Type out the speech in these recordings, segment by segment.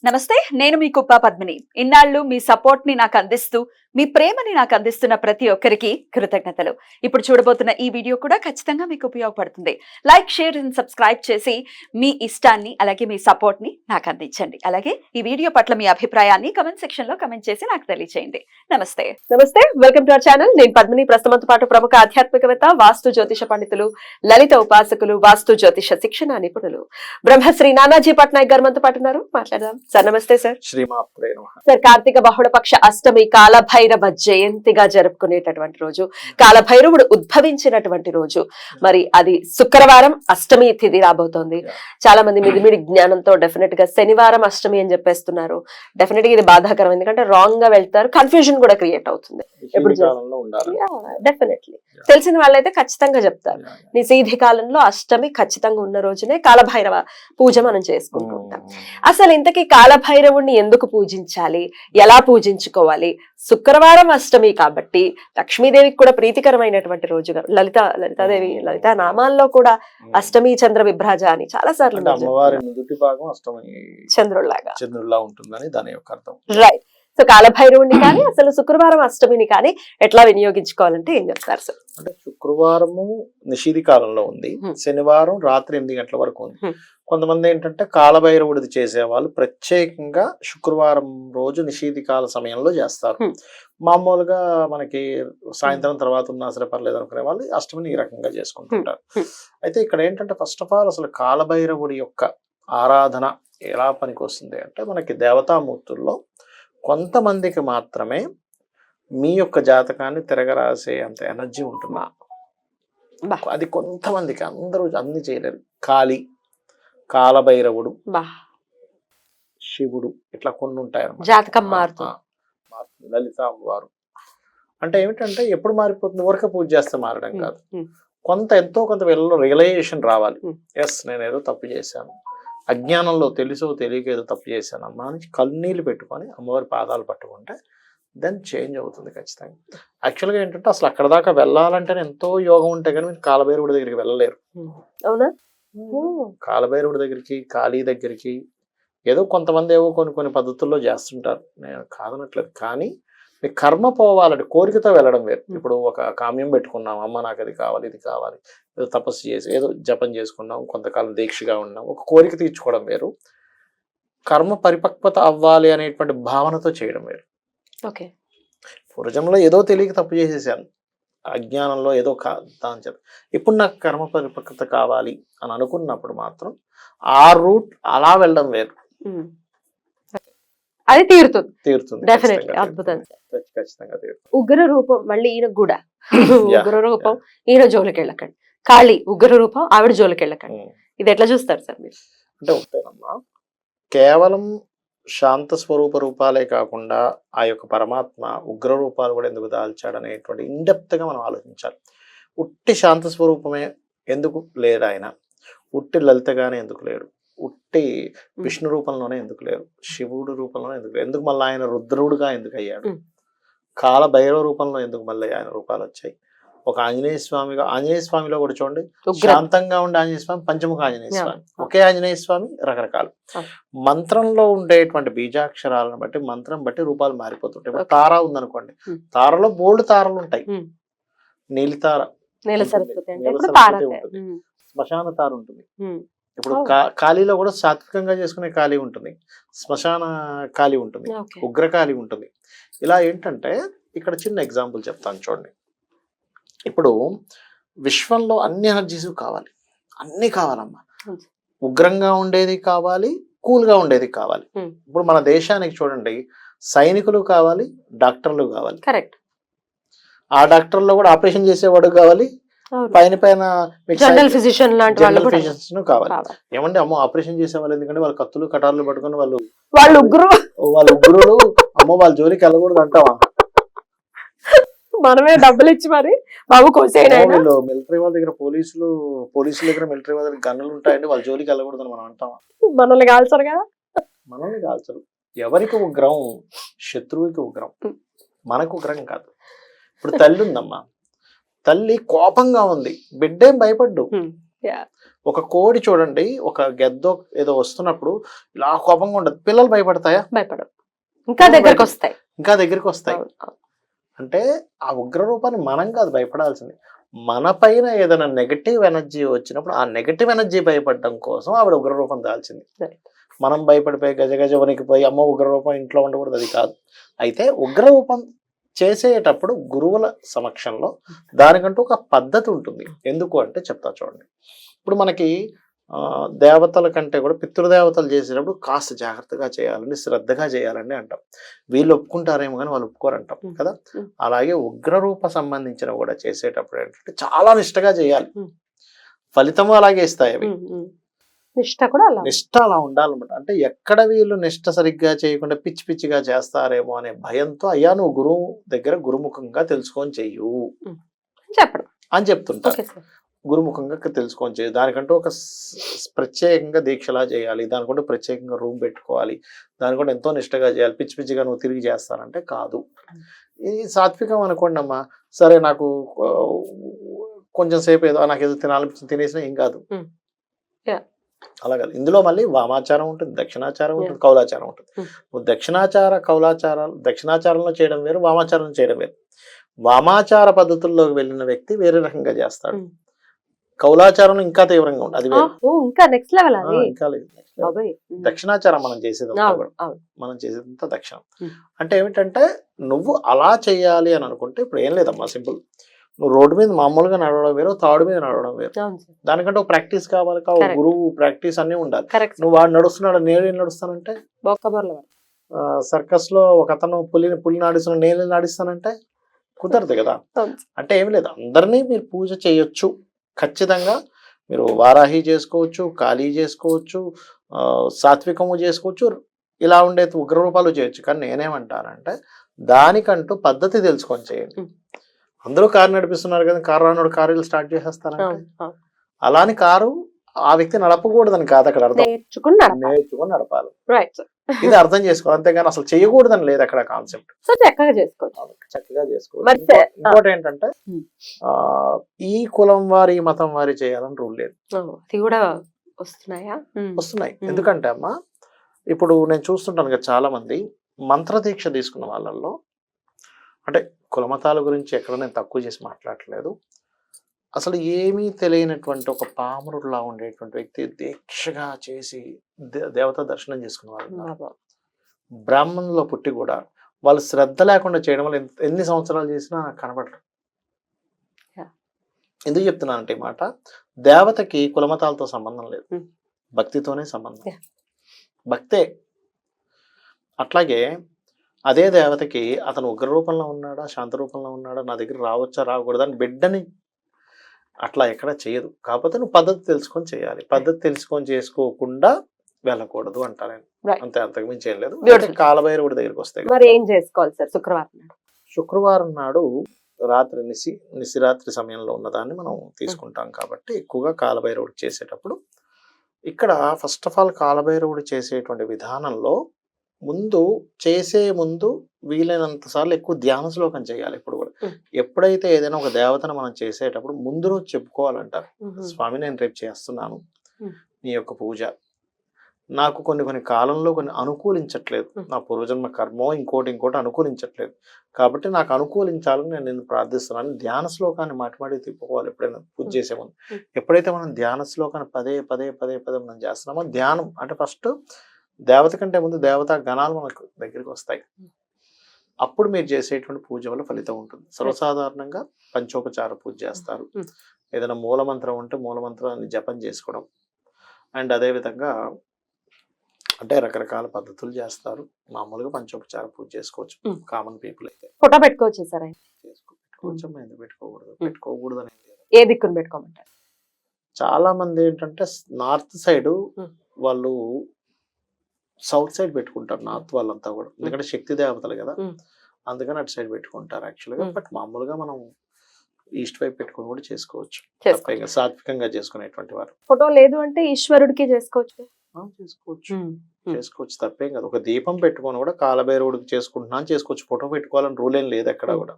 నమస్తే, నేను మీ కుప్ప పద్మిని. ఇన్నాళ్ళు మీ సపోర్ట్ ని నాకు అందిస్తూ, మీ ప్రేమని నాకు అందిస్తున్న ప్రతి ఒక్కరికి కృతజ్ఞతలు. ఇప్పుడు చూడబోతున్న ఈ వీడియో కూడా ఖచ్చితంగా మీకు ఉపయోగపడుతుంది. లైక్, షేర్ అండ్ సబ్స్క్రైబ్ చేసి మీ ఇష్టాన్ని అలాగే మీ సపోర్ట్ ని నాకు అందించండి. అలాగే ఈ వీడియో పట్ల మీ అభిప్రాయాన్ని కమెంట్ సెక్షన్ లో కమెంట్ చేసి నాకు తెలియజేయండి. నమస్తే. Welcome to our channel. నేను పద్మిని. ప్రస్తుతంతో పాటు ప్రముఖ ఆధ్యాత్మికవేత్త, వాస్తు జ్యోతిష పండితులు, లలిత ఉపాసకులు, వాస్తు జ్యోతిష శిక్షణ నిపుణులు బ్రహ్మశ్రీ నానాజీ పట్నాయక్ గారు మనతో పాటు ఉన్నారు. మాట్లాడదాం సార్. నమస్తే సార్. సార్, కార్తీక బహుళపక్ష అష్టమి కాలభైరవ జయంతిగా జరుపుకునేటటువంటి రోజు, కాలభైరవుడు ఉద్భవించినటువంటి రోజు. మరి అది శుక్రవారం అష్టమి తిథి రాబోతోంది. చాలా మంది మిదిమిడి జ్ఞానంతో డెఫినెట్ గా శనివారం అష్టమి అని చెప్పేస్తున్నారు. డెఫినెట్ గా ఇది బాధాకరం, ఎందుకంటే రాంగ్ గా వెళ్తారు, కన్ఫ్యూజన్ కూడా క్రియేట్ అవుతుంది. డెఫినెట్లీ తెలిసిన వాళ్ళైతే ఖచ్చితంగా చెప్తారు, నిషేధి కాలంలో అష్టమి ఖచ్చితంగా ఉన్న రోజునే కాలభైరవ పూజ మనం చేసుకుంటూ ఉంటాం. అసలు ఇంతకీ కాలభైరవుడిని ఎందుకు పూజించాలి, ఎలా పూజించుకోవాలి? శుక్రవారం అష్టమి కాబట్టి లక్ష్మీదేవికి కూడా ప్రీతికరమైనటువంటి రోజుగా లలితాదేవి లలితా నామాల్లో కూడా అష్టమి చంద్ర విభ్రాజ అని చాలా సార్లు చంద్రుల్లా ఉంటుందని దాని యొక్క అర్థం. రైట్. సో కాలభైరవుడిని కానీ అసలు శుక్రవారం అష్టమిని కానీ ఎట్లా వినియోగించుకోవాలంటే ఏం చెప్తారు సార్? అంటే శుక్రవారము నిషేధి కాలంలో ఉంది, శనివారం రాత్రి 8 గంటల వరకు ఉంది. కొంతమంది ఏంటంటే కాలభైరవుడిది చేసేవాళ్ళు ప్రత్యేకంగా శుక్రవారం రోజు నిషేధి కాల సమయంలో చేస్తారు. మామూలుగా మనకి సాయంత్రం తర్వాత ఉన్నా సరే పర్లేదు అనుకునే వాళ్ళు అష్టమిని ఈ రకంగా చేసుకుంటుంటారు. అయితే ఇక్కడ ఏంటంటే ఫస్ట్ ఆఫ్ ఆల్ అసలు కాలభైరవుడి యొక్క ఆరాధన ఎలా పనికి వస్తుంది అంటే, మనకి దేవతామూర్తుల్లో కొంతమందికి మాత్రమే మీ యొక్క జాతకాన్ని తిరగరాసే అంత ఎనర్జీ ఉంటుంది. అది కొంతమందికి, అందరూ అన్ని చేయలేరు. కాలభైరవుడు, శివుడు, ఇట్లా కొన్ని ఉంటాయి. జాతకం మారుతుంది. లలిత అమ్మవారు అంటే ఏమిటంటే ఎప్పుడు మారిపోతుంది, ఊరికే పూజ చేస్తే మారడం కాదు. ఎంతో కొంత వీళ్ళలో రియలైజేషన్ రావాలి. ఎస్, నేను ఏదో తప్పు చేశాను, అజ్ఞానంలో తెలుసో తెలియక ఏదో తప్పు చేశాను అమ్మా అని కన్నీళ్ళు పెట్టుకొని అమ్మవారి పాదాలు పట్టుకుంటే దెన్ చేంజ్ అవుతుంది ఖచ్చితంగా. యాక్చువల్గా ఏంటంటే అసలు అక్కడ దాకా వెళ్ళాలంటే ఎంతో యోగం ఉంటే కానీ మీరు కాలభైరవుడి దగ్గరికి వెళ్ళలేరు. అవునా? కాలభైరవుడి దగ్గరికి, కాళీ దగ్గరికి ఏదో కొంతమంది ఏవో కొన్ని పద్ధతుల్లో చేస్తుంటారు, నేను కాదనట్లేదు. కానీ మీ కర్మ పోవాలంటే కోరికతో వెళ్ళడం వేరు. ఇప్పుడు ఒక కామ్యం పెట్టుకున్నాం, అమ్మ నాకు అది కావాలి ఇది కావాలి, ఏదో తపస్సు చేసి ఏదో జపం చేసుకున్నాం, కొంతకాలం దీక్షగా ఉన్నాం, ఒక కోరిక తీర్చుకోవడం వేరు. కర్మ పరిపక్వత అవ్వాలి అనేటువంటి భావనతో చేయడం వేరు. ఓకే, పూర్వజంలో ఏదో తెలియక తప్పు చేసేసాను, అజ్ఞానంలో ఏదో దాని చెప్పి ఇప్పుడు నాకు కర్మ పరిపక్వత కావాలి అని అనుకున్నప్పుడు మాత్రం ఆ రూట్ అలా వెళ్ళడం వేరు. అది తీరుతుంది. డెఫినెట్లీ అద్భుతం. ఖచ్చితంగా తీరుతుంది. ఉగ్ర రూపం మళ్ళీ ఈయన కూడా ఉగ్ర రూపం, ఈయన జోలికి వెళ్ళకండి. కాళీ ఉగ్ర రూపం, ఆవిడ జోలికి వెళ్ళకండి. ఇది ఎట్లా చూస్తారు సార్ మీరు? అంటే ఒకటేనమ్మా, కేవలం శాంత స్వరూప రూపాలే కాకుండా ఆ యొక్క పరమాత్మ ఉగ్ర రూపాలు కూడా ఎందుకు దాల్చాడు అనేటువంటి ఇన్డెప్త్ గా మనం ఆలోచించాలి. ఉట్టి శాంత స్వరూపమే ఎందుకు లేడు ఆయన, ఉట్టి లలితగానే ఎందుకు లేడు, ఉట్టి విష్ణు రూపంలోనే ఎందుకు లేరు, శివుడు రూపంలోనే ఎందుకు లేరు, ఎందుకు మళ్ళీ ఆయన రుద్రుడుగా ఎందుకు అయ్యాడు, కాలభైరవ రూపంలో ఎందుకు మళ్ళీ ఆయన రూపాలు వచ్చాయి, ఒక ఆంజనేయ స్వామిగా, ఆంజనేయ స్వామిలో కూడా చూడండి శాంతంగా ఉండే ఆంజనేయ స్వామి, పంచముఖ ఆంజనేయ స్వామి, ఒకే ఆంజనేయ స్వామి రకరకాలు. మంత్రంలో ఉండేటువంటి బీజాక్షరాలను బట్టి మంత్రం బట్టి రూపాలు మారిపోతుంటాయి. ఇప్పుడు తార ఉందనుకోండి, తారలో బోల్డ్ తారలు ఉంటాయి, నీలితార, శ్మశాన తార ఉంటుంది. ఇప్పుడు కాళీలో కూడా సాత్వికంగా చేసుకునే కాళీ ఉంటుంది, శ్మశాన కాళీ ఉంటుంది, ఉగ్రకాళీ ఉంటుంది. ఇలా ఏంటంటే ఇక్కడ చిన్న ఎగ్జాంపుల్ చెప్తాను చూడండి. ఇప్పుడు విశ్వంలో అన్ని ఎనర్జీస్ కావాలి, అన్ని కావాలమ్మా. ఉగ్రంగా ఉండేది కావాలి, కూల్గా ఉండేది కావాలి. ఇప్పుడు మన దేశానికి చూడండి, సైనికులు కావాలి, డాక్టర్లు కావాలి. కరెక్ట్. ఆ డాక్టర్లో కూడా ఆపరేషన్ చేసేవాడు కావాలి, పైన జనరల్ ఫిజిషియన్ లాంటి కావాలి. ఏమంటే అమ్మో ఆపరేషన్ చేసే వాళ్ళు, ఎందుకంటే వాళ్ళు కత్తులు కటార్లు పట్టుకుని వాళ్ళు ఉగ్రులు, అమ్మో వాళ్ళ జోలికి వెళ్ళకూడదు అంటావా? మనమే డబ్బులు ఇచ్చి మరి బాబు కోసేయండి. మిలిటరీ వాళ్ళ దగ్గర పోలీసుల దగ్గర మిలిటరీ వాళ్ళ దగ్గర గన్నులు ఉంటాయండి, వాళ్ళ జోలికి వెళ్ళకూడదు అని మనం అంటావా? మనల్ని కాల్చరు కదా. మనల్ని కాల్చరు. ఎవరికి ఉగ్రం? శత్రువుకి ఉగ్రం, మనకు ఉగ్రం కాదు. ఇప్పుడు తల్లి ఉందమ్మా, తల్లి కోపంగా ఉంది, బిడ్డేం భయపడ్డు, Yeah. ఒక కోడి చూడండి, ఒక గెద్దో ఏదో వస్తున్నప్పుడు ఇలా కోపంగా ఉండదు, పిల్లలు భయపడతాయా? భయపడవు, ఇంకా దగ్గరకు వస్తాయి. ఇంకా దగ్గరికి వస్తాయి. అవును, అవును. అంటే ఆ ఉగ్ర రూపాన్ని మనం కాదు భయపడాల్సింది, మన పైన ఏదైనా నెగటివ్ ఎనర్జీ వచ్చినప్పుడు ఆ నెగటివ్ ఎనర్జీ భయపడడం కోసం ఆవిడ ఉగ్ర రూపం దాల్చింది. Right. మనం భయపడిపోయి గజ గజ వణికిపోయి అమ్మ ఉగ్ర రూపం ఇంట్లో ఉండకూడదు, అది కాదు. అయితే ఉగ్ర రూపం చేసేటప్పుడు గురువుల సమక్షంలో దానికంటూ ఒక పద్ధతి ఉంటుంది. ఎందుకు అంటే చెప్తా చూడండి. ఇప్పుడు మనకి దేవతల కంటే కూడా పితృదేవతలు చేసేటప్పుడు కాస్త జాగ్రత్తగా చేయాలండి, శ్రద్ధగా చేయాలండి అంటాం. వీళ్ళు ఒప్పుకుంటారేమో కానీ వాళ్ళు ఒప్పుకోరంటాం కదా. అలాగే ఉగ్రరూప సంబంధించిన కూడా చేసేటప్పుడు ఏంటంటే చాలా నిష్టగా చేయాలి, ఫలితము అలాగే ఇస్తాయి అవి. నిష్ట కూడా అలా, నిష్ట అలా ఉండాలన్నమాట. అంటే ఎక్కడ వీళ్ళు నిష్ట సరిగ్గా చేయకుండా పిచ్చి పిచ్చిగా చేస్తారేమో అనే భయంతో అయ్యా నువ్వు గురువు దగ్గర గురుముఖంగా తెలుసుకొని చెయ్యు చెప్పడం అని చెప్తుంటారు. గురుముఖంగా తెలుసుకొని చేయు, దానికంటూ ఒక ప్రత్యేకంగా దీక్షలా చేయాలి, దానికంటూ ప్రత్యేకంగా రూమ్ పెట్టుకోవాలి, దానికంటూ ఎంతో నిష్టగా చేయాలి. పిచ్చి పిచ్చిగా నువ్వు తిరిగి చేస్తానంటే కాదు. ఇది సాత్వికం అనుకోండి అమ్మా, సరే నాకు కొంచెం సేపు ఏదో నాకు ఏదో తినాలనిపించింది తినేసినా ఏం కాదు, అలా కాదు. ఇందులో మళ్ళీ వామాచారం ఉంటుంది, దక్షిణాచారం ఉంటుంది, కౌలాచారం ఉంటుంది. నువ్వు దక్షిణాచారంలో చేయడం వేరు, వామాచారం చేయడం వేరు. వామాచార పద్ధతుల్లోకి వెళ్ళిన వ్యక్తి వేరే రకంగా చేస్తాడు, కౌలాచారం ఇంకా తీవ్రంగా ఉంటుంది, అది వేరు, ఇంకా నెక్స్ట్ లెవెల్. ఇంకా దక్షిణాచారం మనం చేసేదంతా దక్షిణం. అంటే ఏమిటంటే నువ్వు అలా చేయాలి అని అనుకుంటే ఇప్పుడు ఏం లేదమ్మా, సింపుల్. నువ్వు రోడ్డు మీద మామూలుగా నడవడం వేరు, తాడు మీద నడవడం వేరు. దానికంటే ఒక ప్రాక్టీస్ కావాలి, గురువు ప్రాక్టీస్ అన్ని ఉండాలి. నువ్వు వాడు నడుస్తున్నాడు, నేను ఏం నడుస్తానంటే, సర్కస్ లో ఒక అతను పులి నాడిస్తున్నా నేను నాడిస్తానంటే కుదరదు కదా. అంటే ఏమి లేదు, అందరినీ మీరు పూజ చేయొచ్చు ఖచ్చితంగా. మీరు వారాహి చేసుకోవచ్చు, కాళీ చేసుకోవచ్చు, సాత్వికము చేసుకోవచ్చు, ఇలా ఉండే ఉగ్ర రూపాలు చేయొచ్చు. కానీ నేనేమంటానంటే దానికంటూ పద్ధతి తెలుసుకొని చేయండి. అందరూ కారు నడిపిస్తున్నారు కదా, కారు రానుడు కారు స్టార్ట్ చేసేస్తారంటే అలాని కారు ఆ వ్యక్తి నడపకూడదని కాదు అక్కడ అర్థం, నేర్చుకుని నడపాలి. ఇది అర్థం చేసుకోవాలి, అంతేగాని అసలు చేయకూడదని లేదు అక్కడ కాన్సెప్ట్. చక్కగా చేసుకోవచ్చు. ఇంకోటి ఏంటంటే ఈ కులం వారి మతం వారి చేయాలని రూల్ లేదు. వస్తున్నాయి. ఎందుకంటే అమ్మా ఇప్పుడు నేను చూస్తుంటాను కదా, చాలా మంది మంత్ర దీక్ష తీసుకున్న వాళ్ళల్లో, అంటే కులమతాల గురించి ఎక్కడ నేను తక్కువ చేసి మాట్లాడట్లేదు, అసలు ఏమీ తెలియనటువంటి ఒక పామరుడులా ఉండేటువంటి వ్యక్తి దీక్షగా చేసి దేవతా దర్శనం చేసుకున్న వాళ్ళు, బ్రాహ్మణులో పుట్టి కూడా వాళ్ళు శ్రద్ధ లేకుండా చేయడం వల్ల ఎన్ని సంవత్సరాలు చేసినా కనబడరు. ఎందుకు చెప్తున్నానంటే ఈ మాట, దేవతకి కులమతాలతో సంబంధం లేదు, భక్తితోనే సంబంధం, భక్తే. అట్లాగే అదే దేవతకి అతను ఉగ్ర రూపంలో ఉన్నాడా శాంత రూపంలో ఉన్నాడా, నా దగ్గర రావచ్చా రాకూడదా అని బిడ్డని అట్లా ఎక్కడ చేయదు. కాకపోతే నువ్వు పద్ధతి తెలుసుకొని చేయాలి, పద్ధతి తెలుసుకొని చేసుకోకుండా వెళ్ళకూడదు అంటా నేను, అంతే, అంతకు మించి ఏం లేదు. కాలభైరవుడి దగ్గరికి వస్తాయి. మరి ఏం చేసుకోవాలి సార్? శుక్రవారం నాడు రాత్రి నిశిరాత్రి సమయంలో ఉన్నదాన్ని మనం తీసుకుంటాం కాబట్టి ఎక్కువగా కాలభైరవుడు చేసేటప్పుడు ఇక్కడ ఫస్ట్ ఆఫ్ ఆల్ కాలభైరవుడు చేసేటువంటి విధానంలో చేసే ముందు వీలైనంత సార్లు ఎక్కువ ధ్యాన శ్లోకం చేయాలి. ఇప్పుడు కూడా ఎప్పుడైతే ఏదైనా ఒక దేవతను మనం చేసేటప్పుడు ముందు రోజు చెప్పుకోవాలంటారు, స్వామి నేను రేపు చేస్తున్నాను నీ యొక్క పూజ, నాకు కొన్ని కాలంలో కొన్ని అనుకూలించట్లేదు, నా పూర్వజన్మ కర్మో ఇంకోటి అనుకూలించట్లేదు, కాబట్టి నాకు అనుకూలించాలని నేను నిన్ను ప్రార్థిస్తున్నాను. ధ్యాన శ్లోకాన్ని మాటి తిప్పుకోవాలి ఎప్పుడైనా పూజ చేసే ముందు. ఎప్పుడైతే మనం ధ్యాన శ్లోకాన్ని పదే మనం చేస్తున్నామో, ధ్యానం అంటే ఫస్ట్ దేవత కంటే ముందు దేవతా గణాలు మనకు దగ్గరికి వస్తాయి, అప్పుడు మీరు చేసేటువంటి పూజ వల్ల ఫలితం ఉంటుంది. సర్వసాధారణంగా పంచోపచార పూజ చేస్తారు, ఏదైనా మూలమంత్రం ఉంటే మూలమంత్రాన్ని జపం చేసుకోవడం, అండ్ అదేవిధంగా అంటే రకరకాల పద్ధతులు చేస్తారు. మామూలుగా పంచోపచార పూజ చేసుకోవచ్చు, కామన్ పీపుల్ అయితే. ఫోటో పెట్టుకోవచ్చు సార్? పెట్టుకోవచ్చు, ఎందుకు పెట్టుకోకూడదు అనేది. ఏ దిక్కును పెట్టుకోమంటారు? చాలా మంది ఏంటంటే నార్త్ సైడ్ వాళ్ళు సౌత్ సైడ్ పెట్టుకుంటారు, నార్త్ వాళ్ళంతా కూడా, ఎందుకంటే శక్తి దేవతలు కదా, అందుకని అటు సైడ్ పెట్టుకుంటారు యాక్చువల్గా. బట్ మామూలుగా మనం ఈస్ట్ వైపు పెట్టుకుని కూడా చేసుకోవచ్చు, సాత్వికంగా చేసుకునేటువంటి వారు. ఫోటో లేదు అంటే ఈశ్వరుడికి చేసుకోవచ్చు, తప్పేం కాదు. ఒక దీపం పెట్టుకొని కూడా కాలభైరవుడికి చేసుకోవచ్చు. ఫోటో పెట్టుకోవాలని రూల్ ఏం లేదు ఎక్కడ కూడా.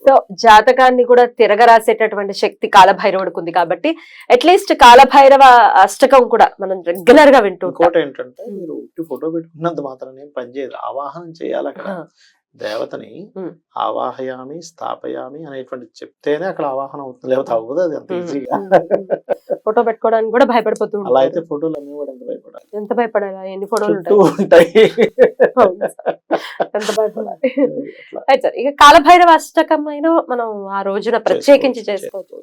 సో జాతకాన్ని కూడా తిరగరాసేటటువంటి శక్తి కాలభైరవుడికి ఉంది కాబట్టి అట్లీస్ట్ కాలభైరవ అష్టకం కూడా మనం రెగ్యులర్ గా వింటూ ఉంటాం. ఇంకోటి ఏంటంటే మీరు ఉట్టి ఫోటో పెట్టుకున్నంత మాత్రం ఏం పనిచేయదు, ఆవాహనం చేయాలి అక్కడ. దేవతని ఆవాహయామి స్థాపయామి అనేటువంటి చెప్తేనే అక్కడ ఆవాహనం అవుతుంది, లేకపోతే అవ్వదు అది అంత ఈజీగా. ఫోటో పెట్టుకోవడానికి కూడా భయపడిపోతూ అలా అయితే ఉంటారు. ఫోటోలు అమ్మేవాడు ఎంత భయపడాలి, ఎంత భయపడాలి, ఎన్ని ఫోటోలు చుట్టూ ఉంటాయి, ఉంటాయి. అవును సార్. ఎంత భయపడాలి. అట్లా అయితే సార్ ఇక కాలభైరవ అష్టకం అయినా మనం ఆ రోజున ప్రత్యేకించి చేసుకోవచ్చు.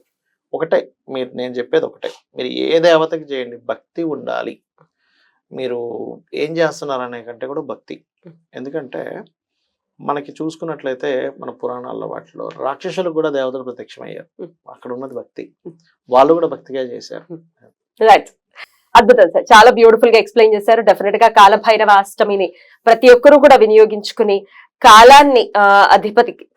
ఒకటే మీరు, నేను చెప్పేది ఒకటే, మీరు ఏ దేవతకి చేయండి భక్తి ఉండాలి. మీరు ఏం చేస్తున్నారు అనే కంటే కూడా భక్తి. ఎందుకంటే మనకి చూసుకున్నట్లయితే మన పురాణాల్లో వాటిలో రాక్షసులకు కూడా దేవతలు ప్రత్యక్షమయ్యారు, అక్కడ ఉన్నది భక్తి, వాళ్ళు కూడా భక్తిగా చేశారు. రైట్, అద్భుతం సార్, చాలా బ్యూటిఫుల్ గా ఎక్స్ప్లెయిన్ చేశారు. డెఫినెట్ గా కాలభైరవ అష్టమిని ప్రతి ఒక్కరూ కూడా వినియోగించుకుని కాలాన్ని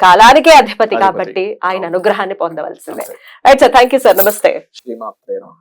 కాలానికే అధిపతి కాబట్టి ఆయన అనుగ్రహాన్ని పొందవలసిందే. Right sir, thank you sir, నమస్తే. శ్రీమాత్రే నమః.